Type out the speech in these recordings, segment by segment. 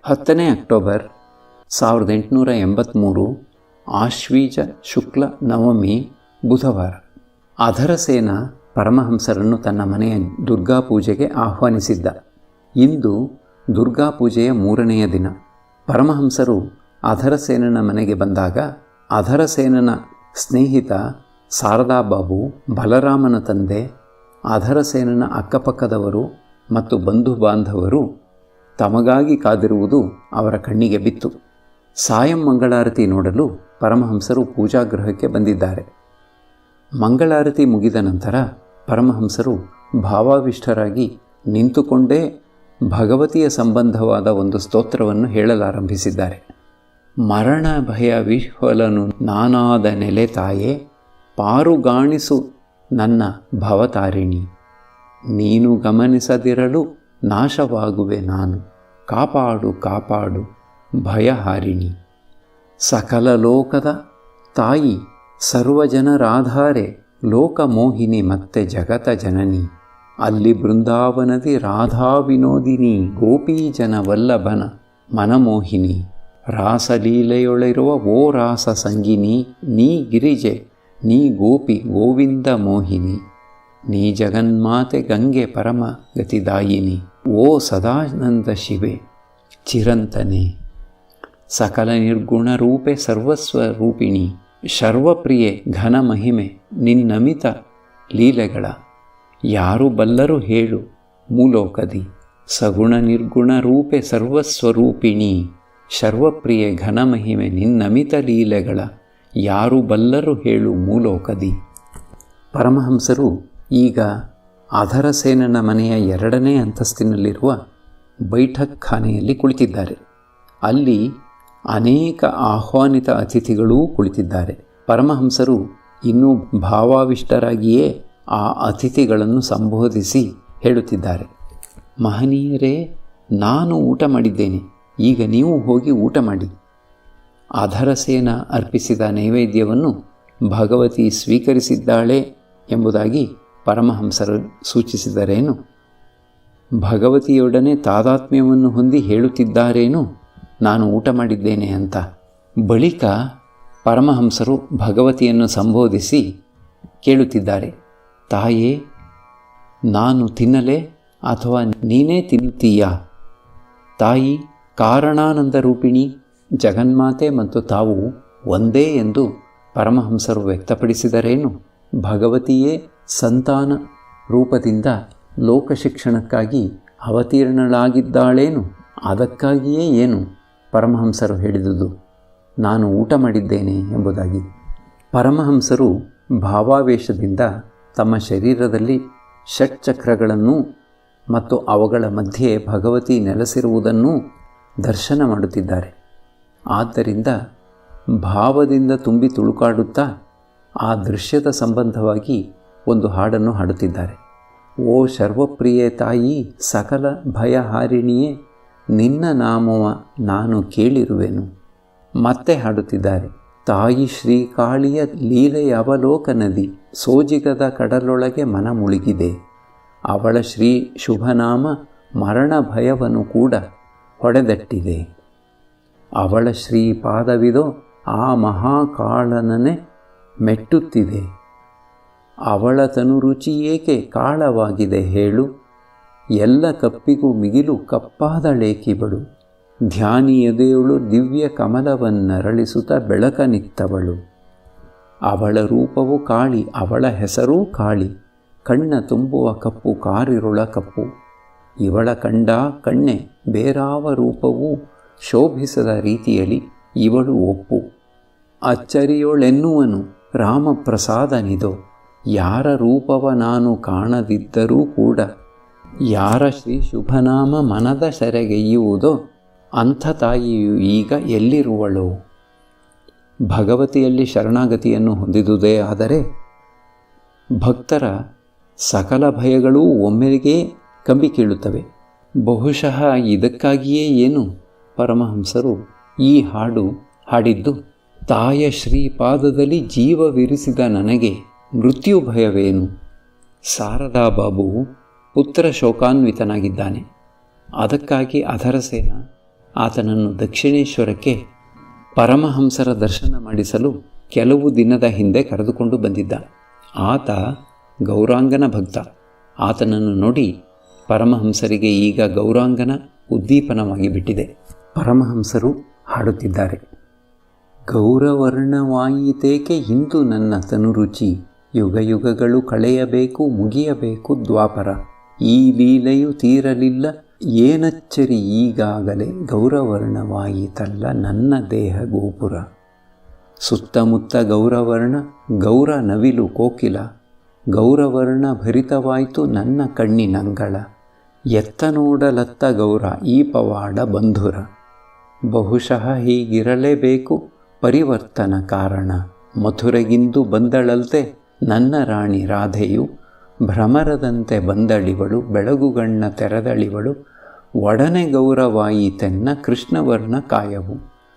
10ನೇ October 1883 ಆಶ್ವೀಜ ಶುಕ್ಲ ನವಮಿ ಬುಧವಾರ. ಅಧರಸೇನ ಪರಮಹಂಸರನ್ನು ತನ್ನ ಮನೆಯ ದುರ್ಗಾಪೂಜೆಗೆ ಆಹ್ವಾನಿಸಿದ್ದ. ಇಂದು ದುರ್ಗಾಪೂಜೆಯ 3ನೆಯ ದಿನ. ಪರಮಹಂಸರು ಅಧರಸೇನನ ಮನೆಗೆ ಬಂದಾಗ ಅಧರಸೇನನ ಸ್ನೇಹಿತ ಶಾರದಾಬಾಬು, ಬಲರಾಮನ ತಂದೆ, ಅಧರಸೇನನ ಅಕ್ಕಪಕ್ಕದವರು ಮತ್ತು ಬಂಧು ಬಾಂಧವರು ತಮಗಾಗಿ ಕಾದಿರುವುದು ಅವರ ಕಣ್ಣಿಗೆ ಬಿತ್ತು. ಸಾಯಂ ಮಂಗಳಾರತಿ ನೋಡಲು ಪರಮಹಂಸರು ಪೂಜಾಗೃಹಕ್ಕೆ ಬಂದಿದ್ದಾರೆ. ಮಂಗಳಾರತಿ ಮುಗಿದ ನಂತರ ಪರಮಹಂಸರು ಭಾವಾವಿಷ್ಟರಾಗಿ ನಿಂತುಕೊಂಡೇ ಭಗವತಿಯ ಸಂಬಂಧವಾದ ಒಂದು ಸ್ತೋತ್ರವನ್ನು ಹೇಳಲಾರಂಭಿಸಿದ್ದಾರೆ. ಮರಣ ಭಯ ವಿಹ್ವಲನು ನಾನಾದ ನೆಲೆ ತಾಯೇ, ಪಾರುಗಾಣಿಸು ನನ್ನ ಭವತಾರಿಣಿ, ನೀನು ಗಮನಿಸದಿರಲು ನಾಶವಾಗುವೆ ನಾನು, ಕಾಪಾಡು ಕಾಪಾಡು ಭಯಹಾರಿಣಿ. ಸಕಲ ಲೋಕದ ತಾಯಿ, ಸರ್ವಜನರಾಧಾರೆ, ಲೋಕಮೋಹಿನಿ ಮತ್ತೆ ಜಗತ ಜನನಿ, ಅಲ್ಲಿ ಬೃಂದಾವನದಿ ರಾಧಾ ವಿನೋದಿನಿ, ಗೋಪೀಜನ ವಲ್ಲಭನ ಮನಮೋಹಿನಿ, ರಾಸಲೀಲೆಯೊಳಿರುವ ಓ ರಾಸ ಸಂಗಿನಿ, ನೀ ಗಿರಿಜೆ ನೀ ಗೋಪಿ ಗೋವಿಂದ ಮೋಹಿನಿ, ನೀ ಜಗನ್ಮಾತೆ ಗಂಗೆ ಪರಮ ಗತಿದಾಯಿನಿ, ಓ ಸದಾನಂದ ಶಿವೆ ಚಿರಂತನೆ, ಸಕಲ ನಿರ್ಗುಣ ರೂಪೆ ಸರ್ವಸ್ವ ರೂಪಿಣಿ, ಸರ್ವಪ್ರಿಯೆ ಘನ ಮಹಿಮೆ ನಿನ್ನಮಿತ ಲೀಲೆಗಳ, ಯಾರು ಬಲ್ಲರು ಹೇಳು ಮೂಲೋಕದಿ, ಸಗುಣ ನಿರ್ಗುಣ ರೂಪೆ ಸರ್ವಸ್ವರೂಪಿಣಿ, ಸರ್ವಪ್ರಿಯೆ ಘನ ಮಹಿಮೆ ನಿನ್ನಮಿತ ಲೀಲೆಗಳ, ಯಾರು ಬಲ್ಲರು ಹೇಳು ಮೂಲೋಕದಿ. ಪರಮಹಂಸರು ಈಗ ಅಧರಸೇನನ ಮನೆಯ 2ನೇ ಅಂತಸ್ತಿನಲ್ಲಿರುವ ಬೈಠಕ್ ಖಾನೆಯಲ್ಲಿ ಕುಳಿತಿದ್ದಾರೆ. ಅಲ್ಲಿ ಅನೇಕ ಆಹ್ವಾನಿತ ಅತಿಥಿಗಳೂ ಕುಳಿತಿದ್ದಾರೆ. ಪರಮಹಂಸರು ಇನ್ನೂ ಭಾವಾವಿಷ್ಟರಾಗಿಯೇ ಆ ಅತಿಥಿಗಳನ್ನು ಸಂಬೋಧಿಸಿ ಹೇಳುತ್ತಿದ್ದಾರೆ. ಮಹನೀಯರೇ, ನಾನು ಊಟ ಮಾಡಿದ್ದೇನೆ, ಈಗ ನೀವು ಹೋಗಿ ಊಟ ಮಾಡಿ. ಅಧರಸೇನ ಅರ್ಪಿಸಿದ ನೈವೇದ್ಯವನ್ನು ಭಗವತಿ ಸ್ವೀಕರಿಸಿದ್ದಾಳೆ ಎಂಬುದಾಗಿ ಪರಮಹಂಸರು ಸೂಚಿಸಿದರೇನು? ಭಗವತಿಯೊಡನೆ ತಾದಾತ್ಮ್ಯವನ್ನು ಹೊಂದಿ ಹೇಳುತ್ತಿದ್ದಾರೇನು ನಾನು ಊಟ ಮಾಡಿದ್ದೇನೆ ಅಂತ? ಬಳಿಕ ಪರಮಹಂಸರು ಭಗವತಿಯನ್ನು ಸಂಬೋಧಿಸಿ ಕೇಳುತ್ತಿದ್ದಾರೆ. ತಾಯೇ, ನಾನು ತಿನ್ನಲೇ ಅಥವಾ ನೀನೇ ತಿನ್ನುತ್ತೀಯಾ? ತಾಯಿ ಕಾರಣಾನಂದ ರೂಪಿಣಿ ಜಗನ್ಮಾತೆ ಮತ್ತು ತಾವು ಒಂದೇ ಎಂದು ಪರಮಹಂಸರು ವ್ಯಕ್ತಪಡಿಸಿದರೇನು? ಭಗವತಿಯೇ ಸಂತಾನ ರೂಪದಿಂದ ಲೋಕಶಿಕ್ಷಣಕ್ಕಾಗಿ ಅವತೀರ್ಣಳಾಗಿದ್ದಾಳೇನು? ಅದಕ್ಕಾಗಿಯೇ ಏನು ಪರಮಹಂಸರು ಹೇಳಿದುದು ನಾನು ಊಟ ಮಾಡಿದ್ದೇನೆ ಎಂಬುದಾಗಿ? ಪರಮಹಂಸರು ಭಾವಾವೇಶದಿಂದ ತಮ್ಮ ಶರೀರದಲ್ಲಿ ಷಟ್ಚಕ್ರಗಳನ್ನು ಮತ್ತು ಅವುಗಳ ಮಧ್ಯೆ ಭಗವತಿ ನೆಲೆಸಿರುವುದನ್ನು ದರ್ಶನ ಮಾಡುತ್ತಿದ್ದಾರೆ. ಆದ್ದರಿಂದ ಭಾವದಿಂದ ತುಂಬಿ ತುಳುಕಾಡುತ್ತಾ ಆ ದೃಶ್ಯದ ಸಂಬಂಧವಾಗಿ ಒಂದು ಹಾಡನ್ನು ಹಾಡುತ್ತಿದ್ದಾರೆ. ಓ ಸರ್ವಪ್ರಿಯೆ ತಾಯಿ, ಸಕಲ ಭಯಹಾರಿಣಿಯೇ, ನಿನ್ನ ನಾಮವ ನಾನು ಕೇಳಿರುವೆನು. ಮತ್ತೆ ಹಾಡುತ್ತಿದ್ದಾರೆ. ತಾಯಿ ಶ್ರೀಕಾಳಿಯ ಲೀಲೆಯ ಅವಲೋಕನದಿ, ಸೋಜಿಗದ ಕಡಲೊಳಗೆ ಮನ ಮುಳುಗಿದೆ. ಅವಳ ಶ್ರೀ ಶುಭನಾಮ ಮರಣ ಭಯವನ್ನು ಕೂಡ ಹೊಡೆದಟ್ಟಿದೆ. ಅವಳ ಶ್ರೀಪಾದವಿದೋ ಆ ಮಹಾಕಾಳನನೆ ಮೆಟ್ಟುತ್ತಿದೆ. ಅವಳ ತನುರುಚಿ ಏಕೆ ಕಾಳವಾಗಿದೆ ಹೇಳು, ಎಲ್ಲ ಕಪ್ಪಿಗೂ ಮಿಗಿಲು ಕಪ್ಪಾದಳೇಕಿಬಳು. ಧ್ಯಾನಿ ಎದೆಯೊಳು ದಿವ್ಯ ಕಮಲವನ್ನರಳಿಸುತ್ತ ಬೆಳಕನಿತ್ತವಳು. ಅವಳ ರೂಪವು ಕಾಳಿ, ಅವಳ ಹೆಸರೂ ಕಾಳಿ, ಕಣ್ಣ ತುಂಬುವ ಕಪ್ಪು ಕಾರಿರುಳ ಕಪ್ಪು. ಇವಳ ಕಂಡ ಕಣ್ಣೆ ಬೇರಾವ ರೂಪವೂ ಶೋಭಿಸದ ರೀತಿಯಲ್ಲಿ ಇವಳು ಒಪ್ಪು. ಅಚ್ಚರಿಯೊಳೆನ್ನುವನು ರಾಮಪ್ರಸಾದನಿದೋ, ಯಾರ ರೂಪವ ನಾನು ಕಾಣದಿದ್ದರೂ ಕೂಡ, ಯಾರ ಶ್ರೀ ಶುಭನಾಮ ಮನದ ಸೆರೆಗೆಯ್ಯುವುದೋ ಅಂಥ ತಾಯಿಯು ಈಗ ಎಲ್ಲಿರುವಳೋ? ಭಗವತಿಯಲ್ಲಿ ಶರಣಾಗತಿಯನ್ನು ಹೊಂದಿದುದೇ ಆದರೆ ಭಕ್ತರ ಸಕಲ ಭಯಗಳೂ ಒಮ್ಮೆಗೆ ಕಂಬಿ ಕೀಳುತ್ತವೆ. ಬಹುಶಃ ಇದಕ್ಕಾಗಿಯೇ ಏನು ಪರಮಹಂಸರು ಈ ಹಾಡು ಹಾಡಿದ್ದು? ತಾಯ ಶ್ರೀಪಾದದಲ್ಲಿ ಜೀವವಿರಿಸಿದ ನನಗೆ ಮೃತ್ಯು ಭಯವೇನು? ಶಾರದಾಬಾಬು ಪುತ್ರ ಶೋಕಾನ್ವಿತನಾಗಿದ್ದಾನೆ. ಅದಕ್ಕಾಗಿ ಅಧರಸೇನ ಆತನನ್ನು ದಕ್ಷಿಣೇಶ್ವರಕ್ಕೆ ಪರಮಹಂಸರ ದರ್ಶನ ಮಾಡಿಸಲು ಕೆಲವು ದಿನದ ಹಿಂದೆ ಕರೆದುಕೊಂಡು ಬಂದಿದ್ದ. ಆತ ಗೌರಾಂಗನ ಭಕ್ತ. ಆತನನ್ನು ನೋಡಿ ಪರಮಹಂಸರಿಗೆ ಈಗ ಗೌರಾಂಗನ ಉದ್ದೀಪನವಾಗಿ ಬಿಟ್ಟಿದೆ. ಪರಮಹಂಸರು ಹಾಡುತ್ತಿದ್ದಾರೆ. ಗೌರವರ್ಣವಾಯಿತೇಕೆ ಇಂದು ನನ್ನ ತನುರುಚಿ, ಯುಗ ಯುಗಗಳು ಕಳೆಯಬೇಕು ಮುಗಿಯಬೇಕು ದ್ವಾಪರ, ಈ ಲೀಲೆಯು ತೀರಲಿಲ್ಲ ಏನಚ್ಚರಿ ಈಗಾಗಲೇ, ಗೌರವರ್ಣವಾಯಿತಲ್ಲ ನನ್ನ ದೇಹ ಗೋಪುರ. ಸುತ್ತಮುತ್ತ ಗೌರವರ್ಣ ಗೌರ ನವಿಲು ಕೋಕಿಲ, ಗೌರವರ್ಣ ಭರಿತವಾಯಿತು ನನ್ನ ಕಣ್ಣಿನಂಗಳ, ಎತ್ತ ನೋಡಲತ್ತ ಗೌರ ಈ ಪವಾಡ ಬಂಧುರ. ಬಹುಶಃ ಹೀಗಿರಲೇಬೇಕು ಪರಿವರ್ತನ ಕಾರಣ, ಮಥುರೆಗಿಂದು ಬಂದಳಲ್ತೆ ನನ್ನ ರಾಣಿ ರಾಧೆಯು, ಭ್ರಮರದಂತೆ ಬಂದಳಿವಳು ಬೆಳಗುಗಣ್ಣ ತೆರೆದಳಿವಳು, ಒಡನೆ ಗೌರವಾಯಿತೆನ್ನ ಕೃಷ್ಣವರ್ಣ ಕಾಯವು.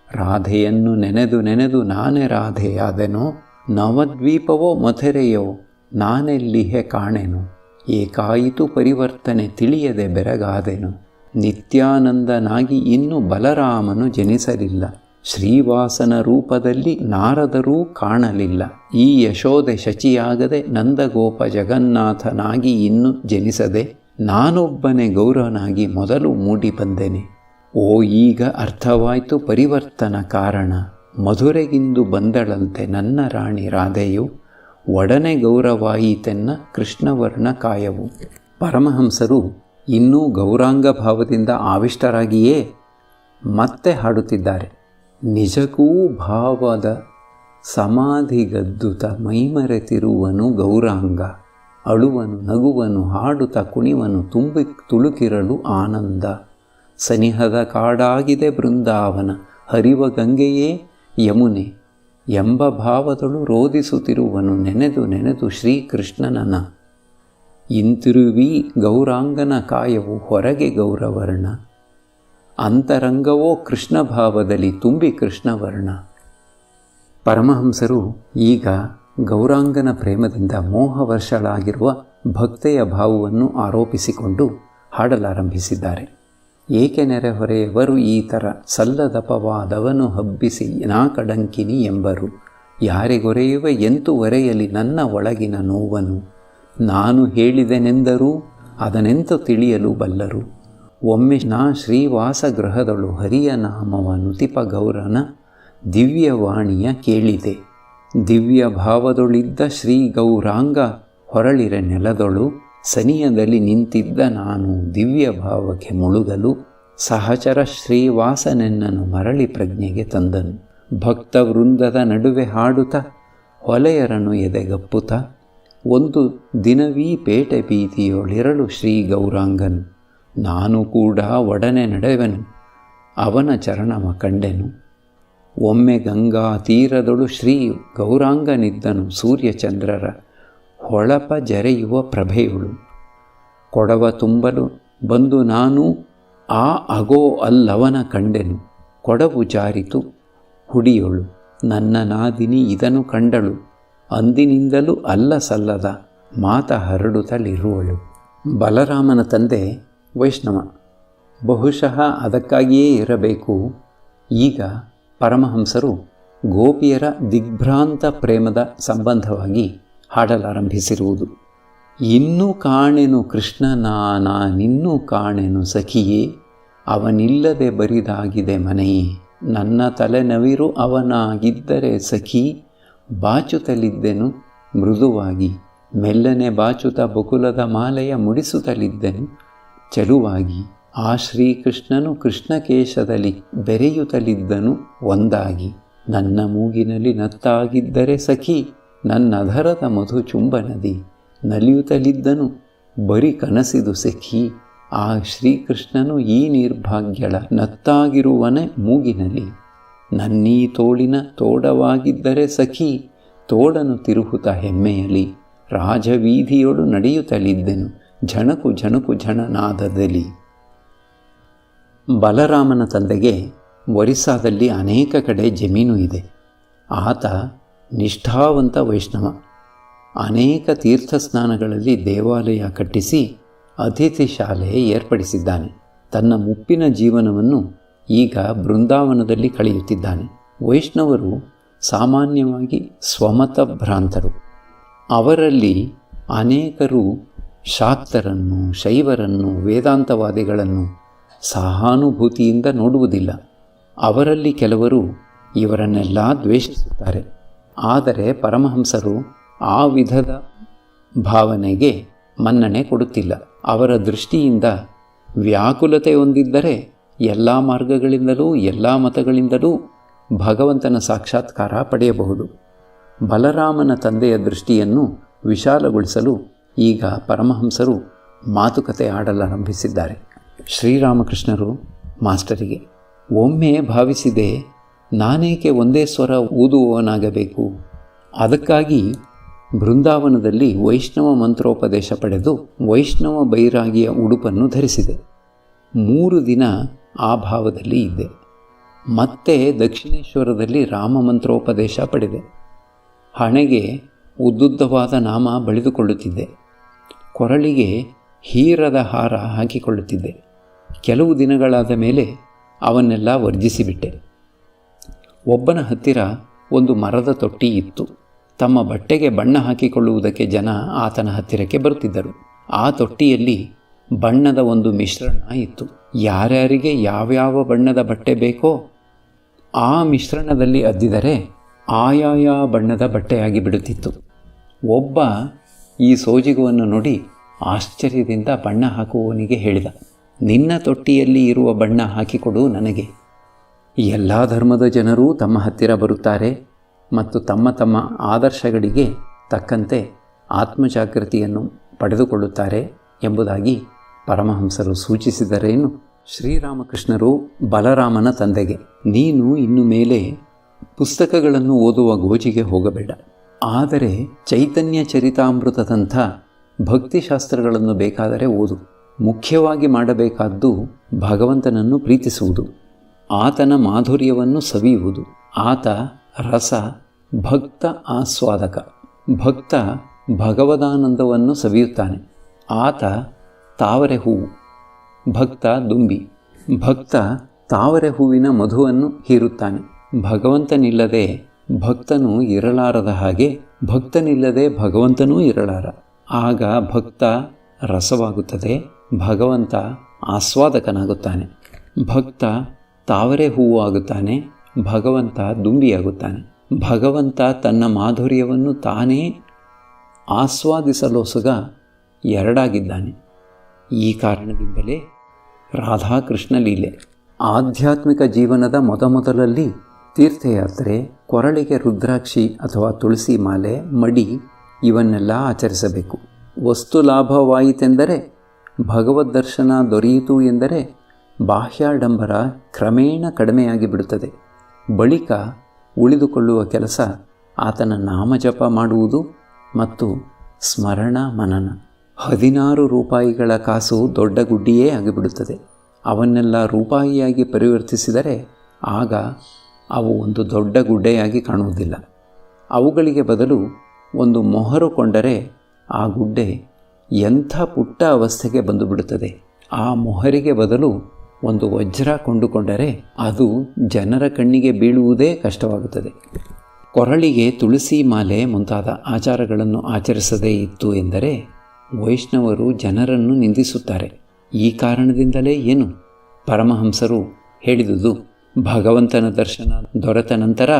ರಾಧೆಯನ್ನು ನೆನೆದು ನೆನೆದು ನಾನೇ ರಾಧೆಯಾದೆನೋ, ನವದ್ವೀಪವೋ ಮಥುರೆಯೋ ನಾನೆಲ್ಲಿಹೆ ಕಾಣೆನು, ಏಕಾಯಿತು ಪರಿವರ್ತನೆ ತಿಳಿಯದೆ ಬೆರಗಾದೆನು, ನಿತ್ಯಾನಂದನಾಗಿ ಇನ್ನು ಬಲರಾಮನು ಜನಿಸಲಿಲ್ಲ, ಶ್ರೀವಾಸನ ರೂಪದಲ್ಲಿ ನಾರದರೂ ಕಾಣಲಿಲ್ಲ, ಈ ಯಶೋದೆ ಶಚಿಯಾಗದೆ ನಂದಗೋಪ ಜಗನ್ನಾಥನಾಗಿ ಇನ್ನು ಜನಿಸದೆ, ನಾನೊಬ್ಬನೇ ಗೌರವನಾಗಿ ಮೊದಲು ಮೂಡಿ ಬಂದೆನೆ. ಓ ಈಗ ಅರ್ಥವಾಯಿತು ಪರಿವರ್ತನ ಕಾರಣ, ಮಧುರೆಗಿಂದು ಬಂದಳಂತೆ ನನ್ನ ರಾಣಿ ರಾಧೆಯು, ಒಡನೆ ಗೌರವಾಯಿತೆನ್ನ ಕೃಷ್ಣವರ್ಣ ಕಾಯವು. ಪರಮಹಂಸರು ಇನ್ನೂ ಗೌರಾಂಗ ಭಾವದಿಂದ ಆವಿಷ್ಟರಾಗಿಯೇ ಮತ್ತೆ ಹಾಡುತ್ತಿದ್ದಾರೆ. ನಿಜಕ್ಕೂ ಭಾವದ ಸಮಾಧಿಗದ್ದುತ ಮೈಮರೆತಿರುವನು ಗೌರಾಂಗ, ಅಳುವನು ನಗುವನು ಹಾಡುತ್ತ ಕುಣಿವನು ತುಂಬಿ ತುಳುಕಿರಲು ಆನಂದ, ಸನಿಹದ ಕಾಡಾಗಿದೆ ಬೃಂದಾವನ, ಹರಿವ ಗಂಗೆಯೇ ಯಮುನೆ ಎಂಬ ಭಾವದಳು ರೋಧಿಸುತ್ತಿರುವನು ನೆನೆದು ನೆನೆದು ಶ್ರೀಕೃಷ್ಣನನ. ಇಂತಿರುವಿ ಗೌರಾಂಗನ ಕಾಯವು ಹೊರಗೆ ಗೌರವರ್ಣ, ಅಂತರಂಗವೋ ಕೃಷ್ಣ ಭಾವದಲ್ಲಿ ತುಂಬಿ ಕೃಷ್ಣವರ್ಣ. ಪರಮಹಂಸರು ಈಗ ಗೌರಾಂಗನ ಪ್ರೇಮದಿಂದ ಮೋಹವರ್ಷಳಾಗಿರುವ ಭಕ್ತೆಯ ಭಾವವನ್ನು ಆರೋಪಿಸಿಕೊಂಡು ಹಾಡಲಾರಂಭಿಸಿದ್ದಾರೆ. ಏಕೆ ನೆರೆಹೊರೆಯವರು ಈ ಥರ ಸಲ್ಲದಪವಾದವನು ಹಬ್ಬಿಸಿ ನಾ ಕಡಂಕಿನಿ ಎಂಬರು, ಯಾರಿಗೊರೆಯುವ ಎಂತು ಒರೆಯಲಿ ನನ್ನ ಒಳಗಿನ ನೋವನು, ನಾನು ಹೇಳಿದೆನೆಂದರೂ ಅದನೆಂತು ತಿಳಿಯಲು ಬಲ್ಲರು, ಒಮ್ಮೆ ನಾ ಶ್ರೀವಾಸಗೃಹದಳು ಹರಿಯ ನಾಮವ ನುತಿಪ ಗೌರನ ದಿವ್ಯವಾಣಿಯ ಕೇಳಿದೆ, ದಿವ್ಯ ಭಾವದೊಳಿದ್ದ ಶ್ರೀ ಗೌರಾಂಗ ಹೊರಳಿರೆ ನೆಲದೊಳು, ಸನಿಯದಲ್ಲಿ ನಿಂತಿದ್ದ ನಾನು ದಿವ್ಯ ಭಾವಕ್ಕೆ ಮುಳುಗಲು, ಸಹಚರ ಶ್ರೀವಾಸನೆನ್ನನು ಮರಳಿ ಪ್ರಜ್ಞೆಗೆ ತಂದನು. ಭಕ್ತ ವೃಂದದ ನಡುವೆ ಹಾಡುತ್ತ ಹೊಲೆಯರನು ಎದೆಗಪ್ಪುತ್ತ, ಒಂದು ದಿನವೀ ಪೇಟೆ ಬೀದಿಯೊಳಿರಳು ಶ್ರೀ ಗೌರಾಂಗನು, ನಾನು ಕೂಡ ಒಡನೆ ನಡೆವೆನು ಅವನ ಚರಣವ ಕಂಡೆನು. ಒಮ್ಮೆ ಗಂಗಾ ತೀರದೊಳು ಶ್ರೀ ಗೌರಾಂಗನಿದ್ದನು ಸೂರ್ಯಚಂದ್ರರ ಹೊಳಪ ಜರೆಯುವ ಪ್ರಭೆಯುಳು, ಕೊಡವ ತುಂಬಲು ಬಂದು ನಾನು ಆ ಅಗೋ ಅಲ್ಲವನ ಕಂಡೆನು, ಕೊಡವು ಜಾರಿತು ಹುಡಿಯೊಳು ನನ್ನ ನಾದಿನಿ ಇದನ್ನು ಕಂಡಳು, ಅಂದಿನಿಂದಲೂ ಅಲ್ಲ ಸಲ್ಲದ ಮಾತ ಹರಡುತ್ತಲಿರುವಳು. ಬಲರಾಮನ ತಂದೆ ವೈಷ್ಣವ, ಬಹುಶಃ ಅದಕ್ಕಾಗಿಯೇ ಇರಬೇಕು ಈಗ ಪರಮಹಂಸರು ಗೋಪಿಯರ ದಿಗ್ಭ್ರಾಂತ ಪ್ರೇಮದ ಸಂಬಂಧವಾಗಿ ಹಾಡಲಾರಂಭಿಸಿರುವುದು. ಇನ್ನೂ ಕಾಣೆನು ಕೃಷ್ಣನ ನಾನಿನ್ನೂ ಕಾಣೆನು ಸಖಿಯೇ, ಅವನಿಲ್ಲದೆ ಬರಿದಾಗಿದೆ ಮನೆಯೇ, ನನ್ನ ತಲೆನವಿರು ಅವನಾಗಿದ್ದರೆ ಸಖಿ, ಬಾಚುತ್ತಲಿದ್ದೆನು ಮೃದುವಾಗಿ, ಮೆಲ್ಲನೆ ಬಾಚುತ ಬಕುಲದ ಮಾಲೆಯ ಮುಡಿಸುತ್ತಲಿದ್ದೆನು ಚಲುವಾಗಿ, ಆ ಶ್ರೀಕೃಷ್ಣನು ಕೃಷ್ಣಕೇಶದಲ್ಲಿ ಬೆರೆಯುತ್ತಲಿದ್ದನು ಒಂದಾಗಿ, ನನ್ನ ಮೂಗಿನಲ್ಲಿ ನತ್ತಾಗಿದ್ದರೆ ಸಖಿ, ನನ್ನಧರದ ಮಧು ಚುಂಬನದಿ ನಲಿಯುತ್ತಲಿದ್ದನು ಬರಿ ಕನಸಿದು ಸಖಿ, ಆ ಶ್ರೀಕೃಷ್ಣನು ಈ ನಿರ್ಭಾಗ್ಯಳ ನತ್ತಾಗಿರುವನೆ ಮೂಗಿನಲ್ಲಿ, ನನ್ನೀ ತೋಳಿನ ತೋಡವಾಗಿದ್ದರೆ ಸಖಿ, ತೋಡನು ತಿರುಹುತ ಹೆಮ್ಮೆಯಲಿ, ರಾಜವೀಧಿಯೊಳು ನಡೆಯುತ್ತಲಿದ್ದೆನು ಝಣಕು ಝಣಕು ಝಣನಾದದಲ್ಲಿ. ಬಲರಾಮನ ತಂದೆಗೆ ಒರಿಸ್ಸಾದಲ್ಲಿ ಅನೇಕ ಕಡೆ ಜಮೀನು ಇದೆ. ಆತ ನಿಷ್ಠಾವಂತ ವೈಷ್ಣವ. ಅನೇಕ ತೀರ್ಥಸ್ನಾನಗಳಲ್ಲಿ ದೇವಾಲಯ ಕಟ್ಟಿಸಿ ಅತಿಥಿ ಶಾಲೆ ಏರ್ಪಡಿಸಿದ್ದಾನೆ. ತನ್ನ ಮುಪ್ಪಿನ ಜೀವನವನ್ನು ಈಗ ಬೃಂದಾವನದಲ್ಲಿ ಕಳೆಯುತ್ತಿದ್ದಾನೆ. ವೈಷ್ಣವರು ಸಾಮಾನ್ಯವಾಗಿ ಸ್ವಮತ ಭ್ರಾಂತರು. ಅವರಲ್ಲಿ ಅನೇಕರು ಶಾಕ್ತರನ್ನು, ಶೈವರನ್ನು, ವೇದಾಂತವಾದಿಗಳನ್ನು ಸಹಾನುಭೂತಿಯಿಂದ ನೋಡುವುದಿಲ್ಲ. ಅವರಲ್ಲಿ ಕೆಲವರು ಇವರನ್ನೆಲ್ಲ ದ್ವೇಷಿಸುತ್ತಾರೆ. ಆದರೆ ಪರಮಹಂಸರು ಆ ವಿಧದ ಭಾವನೆಗೆ ಮನ್ನಣೆ ಕೊಡುತ್ತಿಲ್ಲ. ಅವರ ದೃಷ್ಟಿಯಿಂದ ವ್ಯಾಕುಲತೆ ಹೊಂದಿದ್ದರೆ ಎಲ್ಲ ಮಾರ್ಗಗಳಿಂದಲೂ ಎಲ್ಲ ಮತಗಳಿಂದಲೂ ಭಗವಂತನ ಸಾಕ್ಷಾತ್ಕಾರ ಪಡೆಯಬಹುದು. ಬಲರಾಮನ ತಂದೆಯ ದೃಷ್ಟಿಯನ್ನು ವಿಶಾಲಗೊಳಿಸಲು ಈಗ ಪರಮಹಂಸರು ಮಾತುಕತೆ ಆಡಲಾರಂಭಿಸಿದ್ದಾರೆ. ಶ್ರೀರಾಮಕೃಷ್ಣರು ಮಾಸ್ಟರಿಗೆ, ಒಮ್ಮೆ ಭಾವಿಸಿದೆ, ನಾನೇಕೆ ಒಂದೇ ಸ್ವರ ಊದುವವನಾಗಬೇಕು? ಅದಕ್ಕಾಗಿ ಬೃಂದಾವನದಲ್ಲಿ ವೈಷ್ಣವ ಮಂತ್ರೋಪದೇಶ ಪಡೆದು ವೈಷ್ಣವ ಬೈರಾಗಿಯ ಉಡುಪನ್ನು ಧರಿಸಿದೆ. 3 ದಿನ ಆ ಭಾವದಲ್ಲಿ ಇದ್ದೆ. ಮತ್ತೆ ದಕ್ಷಿಣೇಶ್ವರದಲ್ಲಿ ರಾಮ ಮಂತ್ರೋಪದೇಶ ಪಡೆದೆ. ಹಣೆಗೆ ಉದ್ದುದ್ದವಾದ ನಾಮ ಬಳಿದುಕೊಳ್ಳುತ್ತಿದ್ದೆ. ಕೊರಳಿಗೆ ಹೀರದ ಹಾರ ಹಾಕಿಕೊಳ್ಳುತ್ತಿದ್ದೆ. ಕೆಲವು ದಿನಗಳಾದ ಮೇಲೆ ಅವನ್ನೆಲ್ಲ ವರ್ಜಿಸಿಬಿಟ್ಟೆ. ಒಬ್ಬನ ಹತ್ತಿರ ಒಂದು ಮರದ ತೊಟ್ಟಿ ಇತ್ತು. ತಮ್ಮ ಬಟ್ಟೆಗೆ ಬಣ್ಣ ಹಾಕಿಕೊಳ್ಳುವುದಕ್ಕೆ ಜನ ಆತನ ಹತ್ತಿರಕ್ಕೆ ಬರುತ್ತಿದ್ದರು. ಆ ತೊಟ್ಟಿಯಲ್ಲಿ ಬಣ್ಣದ ಒಂದು ಮಿಶ್ರಣ ಇತ್ತು. ಯಾರ್ಯಾರಿಗೆ ಯಾವ್ಯಾವ ಬಣ್ಣದ ಬಟ್ಟೆ ಬೇಕೋ ಆ ಮಿಶ್ರಣದಲ್ಲಿ ಅದ್ದಿದರೆ ಆಯಾಯ ಬಣ್ಣದ ಬಟ್ಟೆಯಾಗಿ ಬಿಡುತ್ತಿತ್ತು. ಒಬ್ಬ ಈ ಸೋಜಿಗವನ್ನು ನೋಡಿ ಆಶ್ಚರ್ಯದಿಂದ ಬಣ್ಣ ಹಾಕುವವನಿಗೆ ಹೇಳಿದ, ನಿನ್ನ ತೊಟ್ಟಿಯಲ್ಲಿ ಇರುವ ಬಣ್ಣ ಹಾಕಿಕೊಡು ನನಗೆ. ಎಲ್ಲ ಧರ್ಮದ ಜನರೂ ತಮ್ಮ ಹತ್ತಿರ ಬರುತ್ತಾರೆ ಮತ್ತು ತಮ್ಮ ತಮ್ಮ ಆದರ್ಶಗಳಿಗೆ ತಕ್ಕಂತೆ ಆತ್ಮಜಾಗೃತಿಯನ್ನು ಪಡೆದುಕೊಳ್ಳುತ್ತಾರೆ ಎಂಬುದಾಗಿ ಪರಮಹಂಸರು ಸೂಚಿಸಿದರೇನು? ಶ್ರೀರಾಮಕೃಷ್ಣರು ಬಲರಾಮನ ತಂದೆಗೆ, ನೀನು ಇನ್ನು ಮೇಲೆ ಪುಸ್ತಕಗಳನ್ನು ಓದುವ ಗೋಜಿಗೆ ಹೋಗಬೇಡ. ಆದರೆ ಚೈತನ್ಯ ಚರಿತಾಮೃತದಂಥ ಭಕ್ತಿಶಾಸ್ತ್ರಗಳನ್ನು ಬೇಕಾದರೆ ಓದು. ಮುಖ್ಯವಾಗಿ ಮಾಡಬೇಕಾದ್ದು ಭಗವಂತನನ್ನು ಪ್ರೀತಿಸುವುದು, ಆತನ ಮಾಧುರ್ಯವನ್ನು ಸವಿಯುವುದು. ಆತ ರಸ, ಭಕ್ತ ಆಸ್ವಾದಕ. ಭಕ್ತ ಭಗವದಾನಂದವನ್ನು ಸವಿಯುತ್ತಾನೆ. ಆತ ತಾವರೆ ಹೂವು, ಭಕ್ತ ದುಂಬಿ. ಭಕ್ತ ತಾವರೆ ಹೂವಿನ ಮಧುವನ್ನು ಹೀರುತ್ತಾನೆ. ಭಗವಂತನಿಲ್ಲದೆ ಭಕ್ತನು ಇರಲಾರದ ಹಾಗೆ ಭಕ್ತನಿಲ್ಲದೆ ಭಗವಂತನೂ ಇರಲಾರ. ಆಗ ಭಕ್ತ ರಸವಾಗುತ್ತದೆ, ಭಗವಂತ ಆಸ್ವಾದಕನಾಗುತ್ತಾನೆ. ಭಕ್ತ ತಾವರೆ ಹೂವು ಆಗುತ್ತಾನೆ, ಭಗವಂತ ದುಂಬಿಯಾಗುತ್ತಾನೆ. ಭಗವಂತ ತನ್ನ ಮಾಧುರ್ಯವನ್ನು ತಾನೇ ಆಸ್ವಾದಿಸಲೋಸುಗ ಎರಡಾಗಿದ್ದಾನೆ. ಈ ಕಾರಣದಿಂದಲೇ ರಾಧಾಕೃಷ್ಣ ಲೀಲೆ. ಆಧ್ಯಾತ್ಮಿಕ ಜೀವನದ ಮೊದಲಲ್ಲಿ ತೀರ್ಥಯಾತ್ರೆ, ಕೊರಳಿಗೆ ರುದ್ರಾಕ್ಷಿ ಅಥವಾ ತುಳಸಿ ಮಾಲೆ, ಮಡಿ ಇವನ್ನೆಲ್ಲ ಆಚರಿಸಬೇಕು. ವಸ್ತು ಲಾಭವಾಯಿತೆಂದರೆ, ಭಗವದ್ ದರ್ಶನ ದೊರೆಯಿತು ಎಂದರೆ ಬಾಹ್ಯಾಡಂಬರ ಕ್ರಮೇಣ ಕಡಿಮೆಯಾಗಿ ಬಿಡುತ್ತದೆ. ಬಳಿಕ ಉಳಿದುಕೊಳ್ಳುವ ಕೆಲಸ ಆತನ ನಾಮಜಪ ಮಾಡುವುದು ಮತ್ತು ಸ್ಮರಣ ಮನನ. 16 ರೂಪಾಯಿಗಳ ಕಾಸು ದೊಡ್ಡ ಗುಡ್ಡಿಯೇ ಆಗಿಬಿಡುತ್ತದೆ. ಅವನ್ನೆಲ್ಲ ರೂಪಾಯಿಯಾಗಿ ಪರಿವರ್ತಿಸಿದರೆ ಆಗ ಅವು ಒಂದು ದೊಡ್ಡ ಗುಡ್ಡೆಯಾಗಿ ಕಾಣುವುದಿಲ್ಲ. ಅವುಗಳಿಗೆ ಬದಲು ಒಂದು ಮೊಹರು ಕೊಂಡರೆ ಆ ಗುಡ್ಡೆ ಎಂಥ ಪುಟ್ಟ ಅವಸ್ಥೆಗೆ ಬಂದು ಬಿಡುತ್ತದೆ. ಆ ಮೊಹರಿಗೆ ಬದಲು ಒಂದು ವಜ್ರ ಕೊಂಡುಕೊಂಡರೆ ಅದು ಜನರ ಕಣ್ಣಿಗೆ ಬೀಳುವುದೇ ಕಷ್ಟವಾಗುತ್ತದೆ. ಕೊರಳಿಗೆ ತುಳಸಿ ಮಾಲೆ ಮುಂತಾದ ಆಚಾರಗಳನ್ನು ಆಚರಿಸದೇ ಇತ್ತು ಎಂದರೆ ವೈಷ್ಣವರು ಜನರನ್ನು ನಿಂದಿಸುತ್ತಾರೆ. ಈ ಕಾರಣದಿಂದಲೇ ಏನು ಪರಮಹಂಸರು ಹೇಳಿದುದು, ಭಗವಂತನ ದರ್ಶನ ದೊರೆತ ನಂತರ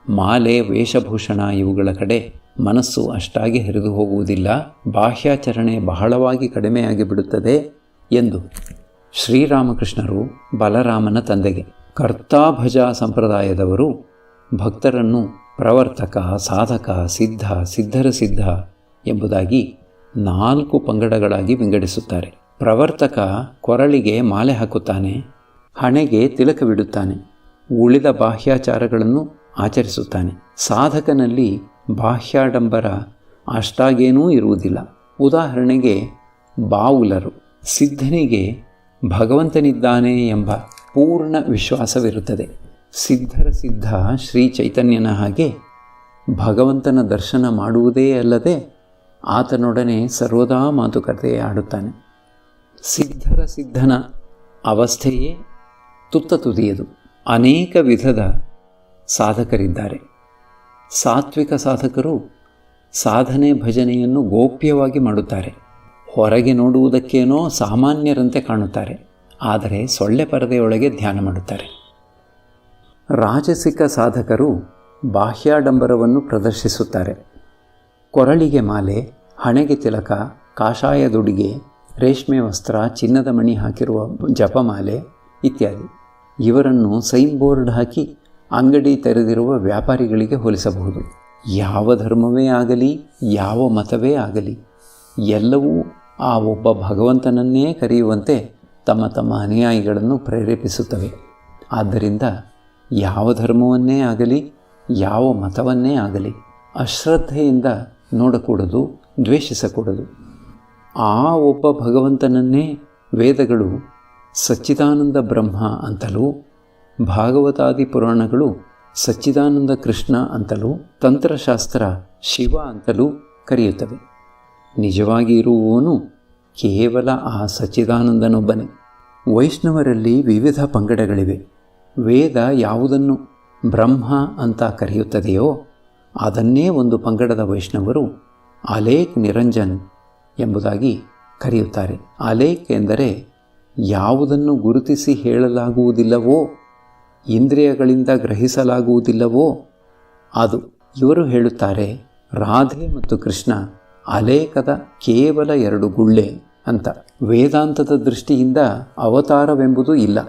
ಮಾಲೆ, ವೇಷಭೂಷಣ ಇವುಗಳ ಕಡೆ ಮನಸ್ಸು ಅಷ್ಟಾಗಿ ಹರಿದು ಹೋಗುವುದಿಲ್ಲ, ಬಾಹ್ಯಾಚರಣೆ ಬಹಳವಾಗಿ ಕಡಿಮೆಯಾಗಿ ಬಿಡುತ್ತದೆ ಎಂದು. ಶ್ರೀರಾಮಕೃಷ್ಣರು ಬಲರಾಮನ ತಂದೆಗೆ. ಕರ್ತಾಭಜ ಸಂಪ್ರದಾಯದವರು ಭಕ್ತರನ್ನು ಪ್ರವರ್ತಕ, ಸಾಧಕ, ಸಿದ್ಧ, ಸಿದ್ಧರ ಸಿದ್ಧ ಎಂಬುದಾಗಿ 4 ಪಂಗಡಗಳಾಗಿ ವಿಂಗಡಿಸುತ್ತಾರೆ. ಪ್ರವರ್ತಕ ಕೊರಳಿಗೆ ಮಾಲೆ ಹಾಕುತ್ತಾನೆ, ಹಣೆಗೆ ತಿಲಕವಿಡುತ್ತಾನೆ, ಉಳಿದ ಬಾಹ್ಯಾಚಾರಗಳನ್ನು ಆಚರಿಸುತ್ತಾನೆ. ಸಾಧಕನಲ್ಲಿ ಬಾಹ್ಯಾಡಂಬರ ಅಷ್ಟಾಗೇನೂ ಇರುವುದಿಲ್ಲ. ಉದಾಹರಣೆಗೆ ಬಾವುಲರು. ಸಿದ್ಧನಿಗೆ ಭಗವಂತನಿದ್ದಾನೆ ಎಂಬ ಪೂರ್ಣ ವಿಶ್ವಾಸವಿರುತ್ತದೆ. ಸಿದ್ಧರ ಸಿದ್ಧ ಶ್ರೀ ಚೈತನ್ಯನ ಹಾಗೆ ಭಗವಂತನ ದರ್ಶನ ಮಾಡುವುದೇ ಅಲ್ಲದೆ ಆತನೊಡನೆ ಸರ್ವದಾ ಮಾತುಕತೆ ಆಡುತ್ತಾನೆ. ಸಿದ್ಧರ ಸಿದ್ಧನ ಅವಸ್ಥೆಯೇ ತುತ್ತ ತುದಿಯದು. ಅನೇಕ ವಿಧದ ಸಾಧಕರಿದ್ದಾರೆ. ಸಾತ್ವಿಕ ಸಾಧಕರು ಸಾಧನೆ ಭಜನೆಯನ್ನು ಗೋಪ್ಯವಾಗಿ ಮಾಡುತ್ತಾರೆ. ಹೊರಗೆ ನೋಡುವುದಕ್ಕೇನೋ ಸಾಮಾನ್ಯರಂತೆ ಕಾಣುತ್ತಾರೆ, ಆದರೆ ಸೊಳ್ಳೆ ಪರದೆಯೊಳಗೆ ಧ್ಯಾನ ಮಾಡುತ್ತಾರೆ. ರಾಜಸಿಕ ಸಾಧಕರು ಬಾಹ್ಯಾಡಂಬರವನ್ನು ಪ್ರದರ್ಶಿಸುತ್ತಾರೆ. ಕೊರಳಿಗೆ ಮಾಲೆ, ಹಣೆಗೆ ತಿಲಕ, ಕಾಷಾಯದುಡಿಗೆ, ರೇಷ್ಮೆ ವಸ್ತ್ರ, ಚಿನ್ನದ ಮಣಿ ಹಾಕಿರುವ ಜಪಮಾಲೆ ಇತ್ಯಾದಿ. ಇವರನ್ನು ಸೈನ್ ಬೋರ್ಡ್ ಹಾಕಿ ಅಂಗಡಿ ತೆರೆದಿರುವ ವ್ಯಾಪಾರಿಗಳಿಗೆ ಹೋಲಿಸಬಹುದು. ಯಾವ ಧರ್ಮವೇ ಆಗಲಿ, ಯಾವ ಮತವೇ ಆಗಲಿ, ಎಲ್ಲವೂ ಆ ಒಬ್ಬ ಭಗವಂತನನ್ನೇ ಕರೆಯುವಂತೆ ತಮ್ಮ ತಮ್ಮ ಅನುಯಾಯಿಗಳನ್ನು ಪ್ರೇರೇಪಿಸುತ್ತವೆ. ಆದ್ದರಿಂದ ಯಾವ ಧರ್ಮವನ್ನೇ ಆಗಲಿ, ಯಾವ ಮತವನ್ನೇ ಆಗಲಿ ಅಶ್ರದ್ಧೆಯಿಂದ ನೋಡಕೂಡದು, ದ್ವೇಷಿಸಕೂಡದು. ಆ ಒಬ್ಬ ಭಗವಂತನನ್ನೇ ವೇದಗಳು ಸಚ್ಚಿದಾನಂದ ಬ್ರಹ್ಮ ಅಂತಲೂ, ಭಾಗವತಾದಿ ಪುರಾಣಗಳು ಸಚ್ಚಿದಾನಂದ ಕೃಷ್ಣ ಅಂತಲೂ, ತಂತ್ರಶಾಸ್ತ್ರ ಶಿವ ಅಂತಲೂ ಕರೆಯುತ್ತವೆ. ನಿಜವಾಗಿ ಇರುವವನು ಕೇವಲ ಆ ಸಚ್ಚಿದಾನಂದನೊಬ್ಬನೇ. ವೈಷ್ಣವರಲ್ಲಿ ವಿವಿಧ ಪಂಗಡಗಳಿವೆ. ವೇದ ಯಾವುದನ್ನು ಬ್ರಹ್ಮ ಅಂತ ಕರೆಯುತ್ತದೆಯೋ ಅದನ್ನೇ ಒಂದು ಪಂಗಡದ ವೈಷ್ಣವರು ಅಲೇಕ್ ನಿರಂಜನ್ ಎಂಬುದಾಗಿ ಕರೆಯುತ್ತಾರೆ. ಅಲೇಕ್ ಎಂದರೆ ಯಾವುದನ್ನು ಗುರುತಿಸಿ ಹೇಳಲಾಗುವುದಿಲ್ಲವೋ, ಇಂದ್ರಿಯಗಳಿಂದ ಗ್ರಹಿಸಲಾಗುವುದಿಲ್ಲವೋ ಅದು. ಇವರು ಹೇಳುತ್ತಾರೆ, ರಾಧೆ ಮತ್ತು ಕೃಷ್ಣ ಅಲೇಕದ ಕೇವಲ 2 ಗುಳ್ಳೆ ಅಂತ. ವೇದಾಂತದ ದೃಷ್ಟಿಯಿಂದ ಅವತಾರವೆಂಬುದು ಇಲ್ಲ.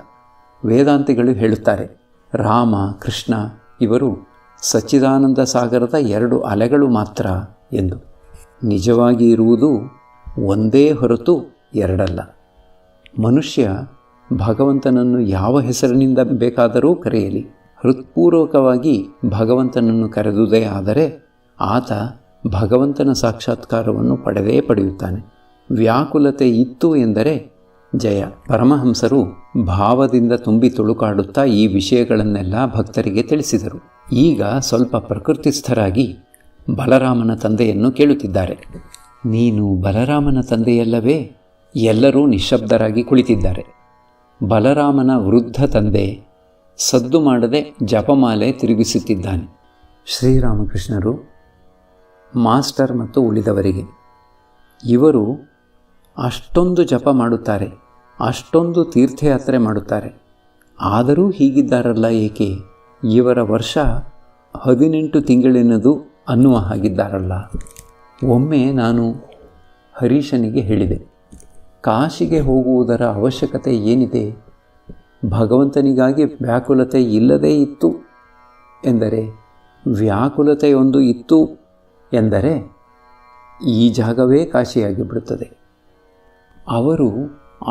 ವೇದಾಂತಿಗಳು ಹೇಳುತ್ತಾರೆ, ರಾಮ ಕೃಷ್ಣ ಇವರು ಸಚ್ಚಿದಾನಂದ ಸಾಗರದ 2 ಅಲೆಗಳು ಮಾತ್ರ ಎಂದು. ನಿಜವಾಗಿ ಇರುವುದು ಒಂದೇ ಹೊರತು ಎರಡಲ್ಲ. ಮನುಷ್ಯ ಭಗವಂತನನ್ನು ಯಾವ ಹೆಸರಿನಿಂದ ಬೇಕಾದರೂ ಕರೆಯಲಿ, ಹೃತ್ಪೂರ್ವಕವಾಗಿ ಭಗವಂತನನ್ನು ಕರೆದುದೇ ಆದರೆ ಆತ ಭಗವಂತನ ಸಾಕ್ಷಾತ್ಕಾರವನ್ನು ಪಡೆದೇ ಪಡೆಯುತ್ತಾನೆ. ವ್ಯಾಕುಲತೆ ಇತ್ತು ಎಂದರೆ ಜಯ. ಪರಮಹಂಸರು ಭಾವದಿಂದ ತುಂಬಿ ತುಳುಕಾಡುತ್ತಾ ಈ ವಿಷಯಗಳನ್ನೆಲ್ಲ ಭಕ್ತರಿಗೆ ತಿಳಿಸಿದರು. ಈಗ ಸ್ವಲ್ಪ ಪ್ರಕೃತಿಸ್ಥರಾಗಿ ಬಲರಾಮನ ತಂದೆಯನ್ನು ಕೇಳುತ್ತಿದ್ದಾರೆ. ನೀನು ಬಲರಾಮನ ತಂದೆಯಲ್ಲವೇ? ಎಲ್ಲರೂ ನಿಶ್ಶಬ್ದರಾಗಿ ಕುಳಿತಿದ್ದಾರೆ. ಬಲರಾಮನ ವೃದ್ಧ ತಂದೆ ಸದ್ದು ಮಾಡದೆ ಜಪಮಾಲೆ ತಿರುಗಿಸುತ್ತಿದ್ದಾನೆ. ಶ್ರೀರಾಮಕೃಷ್ಣರು ಮಾಸ್ಟರ್ ಮತ್ತು ಉಳಿದವರಿಗೆ, ಇವರು ಅಷ್ಟೊಂದು ಜಪ ಮಾಡುತ್ತಾರೆ, ಅಷ್ಟೊಂದು ತೀರ್ಥಯಾತ್ರೆ ಮಾಡುತ್ತಾರೆ, ಆದರೂ ಹೀಗಿದ್ದಾರಲ್ಲ ಏಕೆ? ಇವರ ವರ್ಷ 18 ತಿಂಗಳಿನದು ಅನ್ನುವ ಹಾಗಿದ್ದಾರಲ್ಲ. ಒಮ್ಮೆ ನಾನು ಹರೀಶನಿಗೆ ಹೇಳಿದೆ, ಕಾಶಿಗೆ ಹೋಗುವುದರ ಅವಶ್ಯಕತೆ ಏನಿದೆ? ಭಗವಂತನಿಗಾಗಿ ವ್ಯಾಕುಲತೆ ಇಲ್ಲದೇ ಇತ್ತು ಎಂದರೆ, ವ್ಯಾಕುಲತೆಯೊಂದು ಇತ್ತು ಎಂದರೆ ಈ ಜಾಗವೇ ಕಾಶಿಯಾಗಿ ಬಿಡುತ್ತದೆ. ಅವರು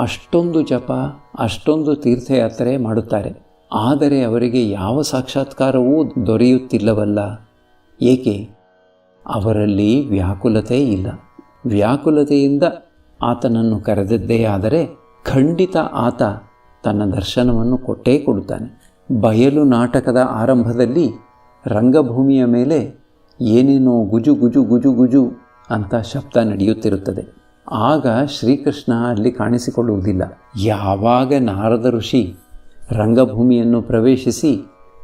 ಅಷ್ಟೊಂದು ಜಪ, ಅಷ್ಟೊಂದು ತೀರ್ಥಯಾತ್ರೆ ಮಾಡುತ್ತಾರೆ, ಆದರೆ ಅವರಿಗೆ ಯಾವ ಸಾಕ್ಷಾತ್ಕಾರವೂ ದೊರೆಯುತ್ತಿಲ್ಲವಲ್ಲ. ಏಕೆ? ಅವರಲ್ಲಿ ವ್ಯಾಕುಲತೆ ಇಲ್ಲ. ವ್ಯಾಕುಲತೆಯಿಂದ ಆತನನ್ನು ಕರೆದದ್ದೇ ಆದರೆ ಖಂಡಿತ ಆತ ತನ್ನ ದರ್ಶನವನ್ನು ಕೊಟ್ಟೇ ಕೊಡುತ್ತಾನೆ. ಬಯಲು ನಾಟಕದ ಆರಂಭದಲ್ಲಿ ರಂಗಭೂಮಿಯ ಮೇಲೆ ಏನೇನೋ ಗುಜು ಗುಜು ಗುಜು ಗುಜು ಅಂತ ಶಬ್ದ ನಡೆಯುತ್ತಿರುತ್ತದೆ. ಆಗ ಶ್ರೀಕೃಷ್ಣ ಅಲ್ಲಿ ಕಾಣಿಸಿಕೊಳ್ಳುವುದಿಲ್ಲ. ಯಾವಾಗ ನಾರದ ಋಷಿ ರಂಗಭೂಮಿಯನ್ನು ಪ್ರವೇಶಿಸಿ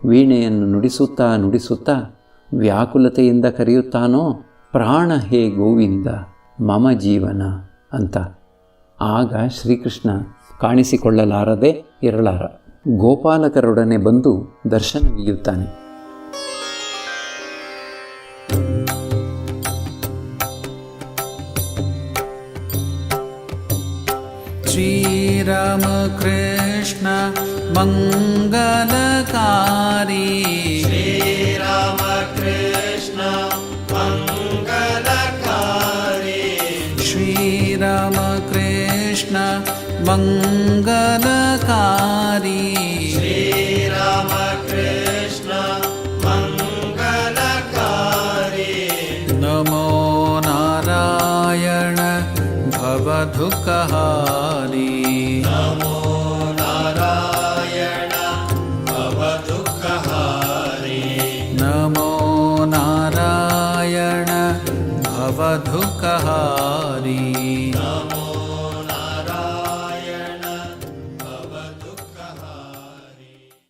ವೀಣೆಯನ್ನು ನುಡಿಸುತ್ತಾ ನುಡಿಸುತ್ತಾ ವ್ಯಾಕುಲತೆಯಿಂದ ಕರೆಯುತ್ತಾನೋ, ಪ್ರಾಣ ಹೇ ಗೋವಿಂದ ಮಮ ಜೀವನ ಅಂತ, ಆಗ ಶ್ರೀಕೃಷ್ಣ ಕಾಣಿಸಿಕೊಳ್ಳಲಾರದೆ ಇರಲಾರ. ಗೋಪಾಲಕರೊಡನೆ ಬಂದು ದರ್ಶನವೀಯುತ್ತಾನೆ. ಶ್ರೀರಾಮ ಕೃಷ್ಣ ಮಂಗಲಕಾರಿ, ಶ್ರೀರಾಮ ಕೃಷ್ಣ ಮಂಗಲಕಾರಿ, ಶ್ರೀರಾಮ ಕೃಷ್ಣ ಮಂಗಲಕಾರಿ, ಶ್ರೀರಾಮ ಕೃಷ್ಣ ಮಂಗಲಕಾರಿ. ನಮೋ ನಾರಾಯಣ ಭವದುಃಖಹಾರಿ, ನಮೋ